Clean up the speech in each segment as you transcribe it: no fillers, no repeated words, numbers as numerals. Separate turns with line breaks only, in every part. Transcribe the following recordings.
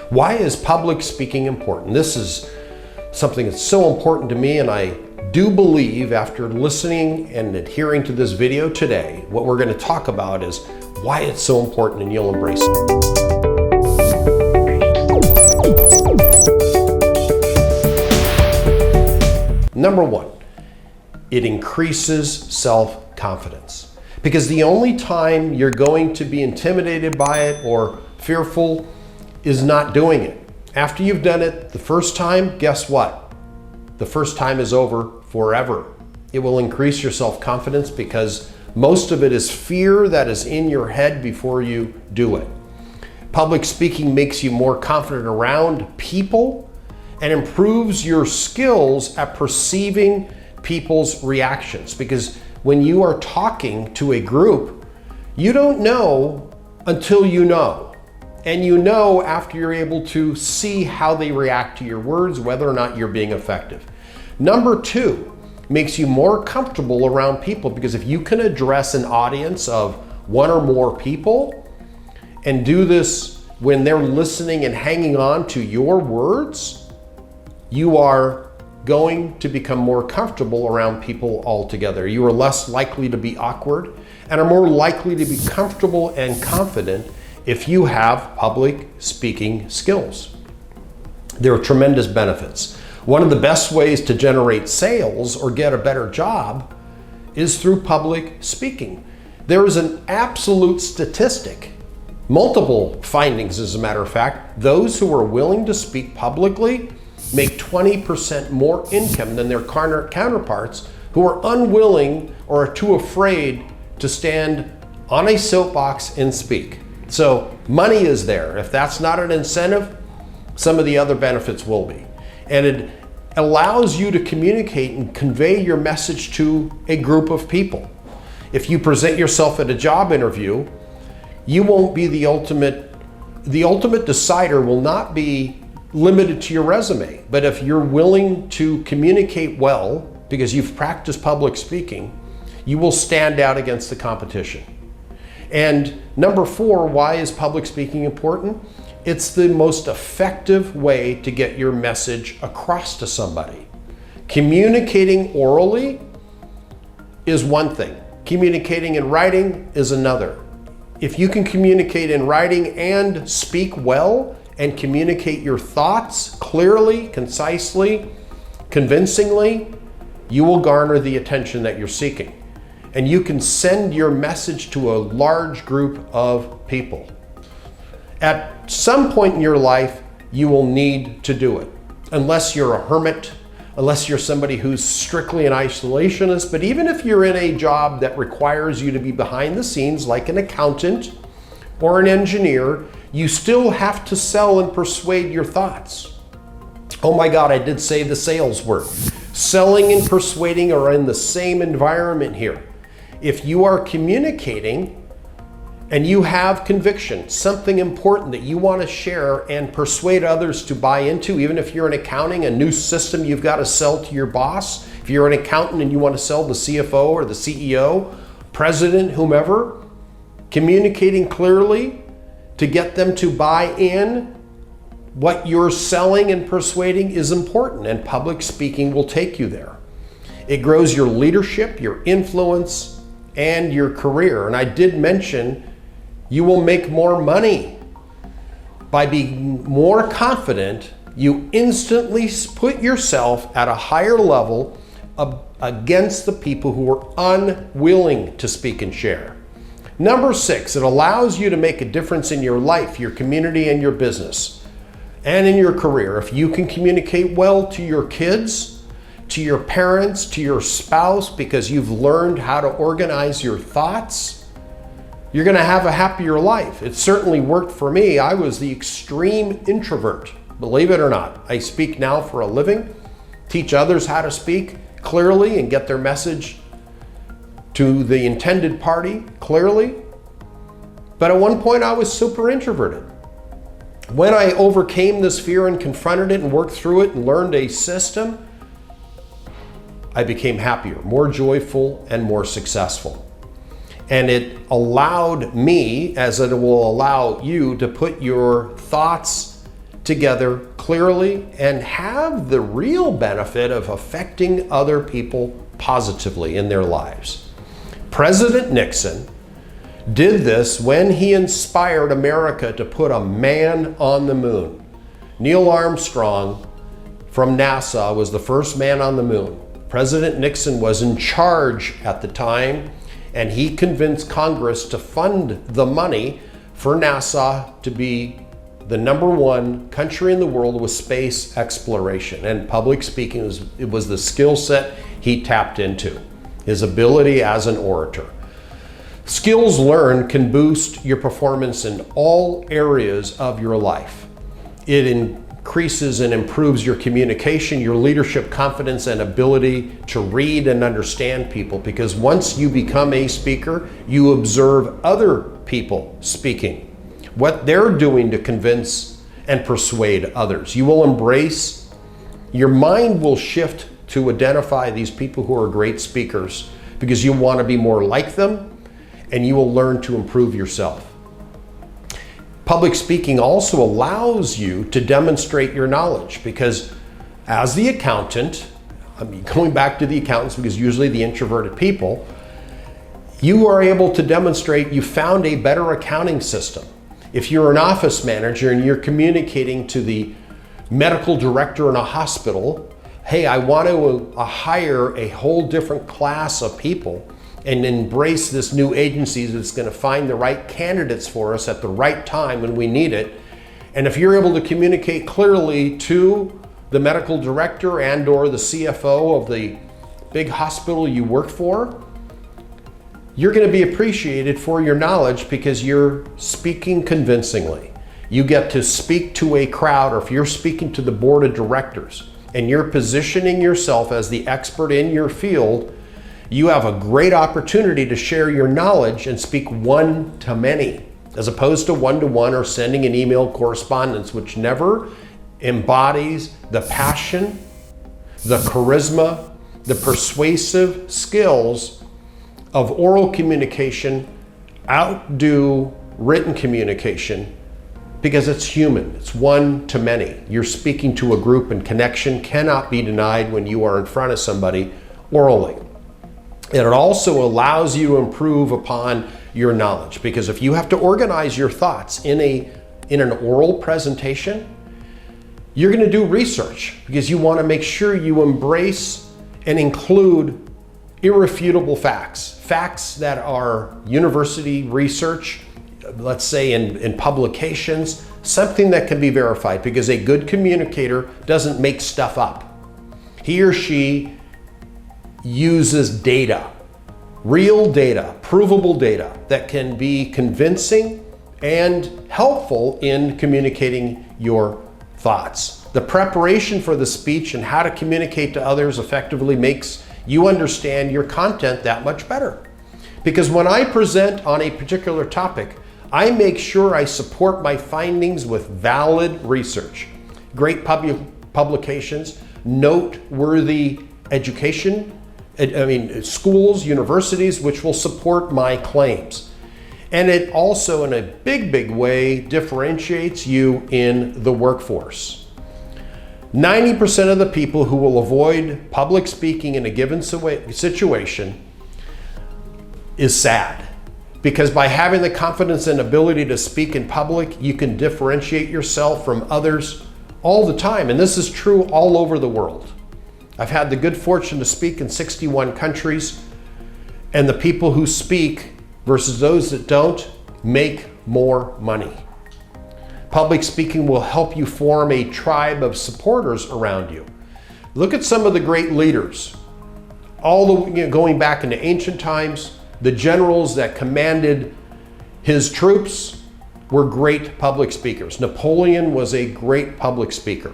Why is public speaking important? This is something that's so important to me, and I do believe after listening and adhering to this video today, what we're going to talk about is why it's so important, and you'll embrace it. Number one, it increases self-confidence. Because the only time you're going to be intimidated by it or fearful is not doing it. After you've done it the first time, guess what? The first time is over forever. It will increase your self-confidence because most of it is fear that is in your head before you do it. Public speaking makes you more confident around people and improves your skills at perceiving people's reactions. Because when you are talking to a group, you don't know until you know. And you know after you're able to see how they react to your words, whether or not you're being effective. Number two, makes you more comfortable around people, because if you can address an audience of one or more people and do this when they're listening and hanging on to your words, you are going to become more comfortable around people altogether. You are less likely to be awkward and are more likely to be comfortable and confident if you have public speaking skills. There are tremendous benefits. One of the best ways to generate sales or get a better job is through public speaking. There is an absolute statistic, multiple findings as a matter of fact. Those who are willing to speak publicly make 20% more income than their counterparts who are unwilling or are too afraid to stand on a soapbox and speak. So money is there. If that's not an incentive, some of the other benefits will be. And it allows you to communicate and convey your message to a group of people. If you present yourself at a job interview, you won't be the ultimate decider will not be limited to your resume. But if you're willing to communicate well, because you've practiced public speaking, you will stand out against the competition. And number four, why is public speaking important? It's the most effective way to get your message across to somebody. Communicating orally is one thing. Communicating in writing is another. If you can communicate in writing and speak well and communicate your thoughts clearly, concisely, convincingly, you will garner the attention that you're seeking. And you can send your message to a large group of people. At some point in your life, you will need to do it, unless you're a hermit, unless you're somebody who's strictly an isolationist. But even if you're in a job that requires you to be behind the scenes, like an accountant or an engineer, you still have to sell and persuade your thoughts. Oh my God, I did say the sales word. Selling and persuading are in the same environment here. If you are communicating and you have conviction, something important that you want to share and persuade others to buy into, even if you're in accounting, a new system you've got to sell to your boss, if you're an accountant and you want to sell the CFO or the CEO, president, whomever, communicating clearly to get them to buy in what you're selling and persuading is important, and public speaking will take you there. It grows your leadership, your influence, and your career. And I did mention you will make more money by being more confident. You instantly put yourself at a higher level against the people who are unwilling to speak and share. Number six, it allows you to make a difference in your life, your community, and your business, and in your career. If you can communicate well to your kids, to your parents, to your spouse, because you've learned how to organize your thoughts, you're going to have a happier life. It certainly worked for me. I was the extreme introvert, believe it or not. I speak now for a living, teach others how to speak clearly and get their message to the intended party clearly. But at one point I was super introverted. When I overcame this fear and confronted it and worked through it and learned a system, I became happier, more joyful, and more successful. And it allowed me, as it will allow you, to put your thoughts together clearly and have the real benefit of affecting other people positively in their lives. President Nixon did this when he inspired America to put a man on the moon. Neil Armstrong from NASA was the first man on the moon. President Nixon was in charge at the time, and he convinced Congress to fund the money for NASA to be the #1 country in the world with space exploration. And public speaking was the skill set he tapped into, his ability as an orator. Skills learned can boost your performance in all areas of your life. It increases and improves your communication, your leadership confidence, and ability to read and understand people, because once you become a speaker, you observe other people speaking, what they're doing to convince and persuade others. You will embrace, your mind will shift to identify these people who are great speakers because you want to be more like them, and you will learn to improve yourself. Public speaking also allows you to demonstrate your knowledge, because as the accountant, going back to the accountants, because usually the introverted people, you are able to demonstrate you found a better accounting system. If you're an office manager and you're communicating to the medical director in a hospital, hey, I want to hire a whole different class of people and embrace this new agency that's going to find the right candidates for us at the right time when we need it. And if you're able to communicate clearly to the medical director and or the CFO of the big hospital you work for, you're going to be appreciated for your knowledge because you're speaking convincingly. You get to speak to a crowd, or if you're speaking to the board of directors and you're positioning yourself as the expert in your field, you have a great opportunity to share your knowledge and speak one to many, as opposed to one-to-one or sending an email correspondence, which never embodies the passion, the charisma, the persuasive skills of oral communication outdo written communication, because it's human. It's one to many. You're speaking to a group, and connection cannot be denied when you are in front of somebody orally. And it also allows you to improve upon your knowledge, because if you have to organize your thoughts in an oral presentation, you're going to do research, because you want to make sure you embrace and include irrefutable facts that are university research, let's say in publications, something that can be verified, because a good communicator doesn't make stuff up. He or she uses data, real data, provable data that can be convincing and helpful in communicating your thoughts. The preparation for the speech and how to communicate to others effectively makes you understand your content that much better. Because when I present on a particular topic, I make sure I support my findings with valid research, great publications, noteworthy education, schools, universities, which will support my claims. And it also, in a big way, differentiates you in the workforce. 90% of the people who will avoid public speaking in a given situation is sad, because by having the confidence and ability to speak in public, you can differentiate yourself from others all the time. And this is true all over the world. I've had the good fortune to speak in 61 countries, and the people who speak versus those that don't make more money. Public speaking will help you form a tribe of supporters around you. Look at some of the great leaders, going back into ancient times. The generals that commanded his troops were great public speakers. Napoleon was a great public speaker.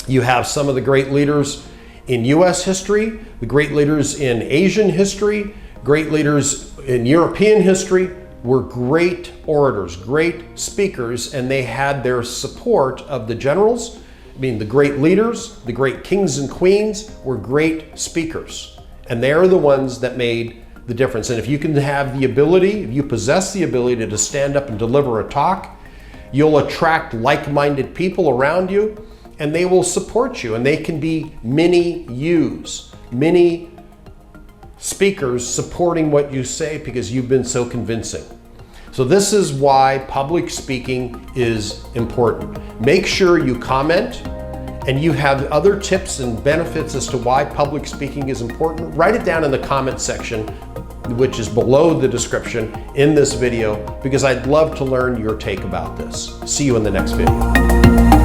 You have some of the great leaders in US history, the great leaders in Asian history, great leaders in European history were great orators, great speakers, and they had their support of the generals. The great leaders, the great kings and queens were great speakers, and they are the ones that made the difference. And if you can have the ability, if you possess the ability to stand up and deliver a talk, You'll attract like-minded people around you, and they will support you, and they can be mini yous, mini speakers supporting what you say because you've been so convincing. So this is why public speaking is important. Make sure you comment, and you have other tips and benefits as to why public speaking is important. Write it down in the comment section, which is below the description in this video, because I'd love to learn your take about this. See you in the next video.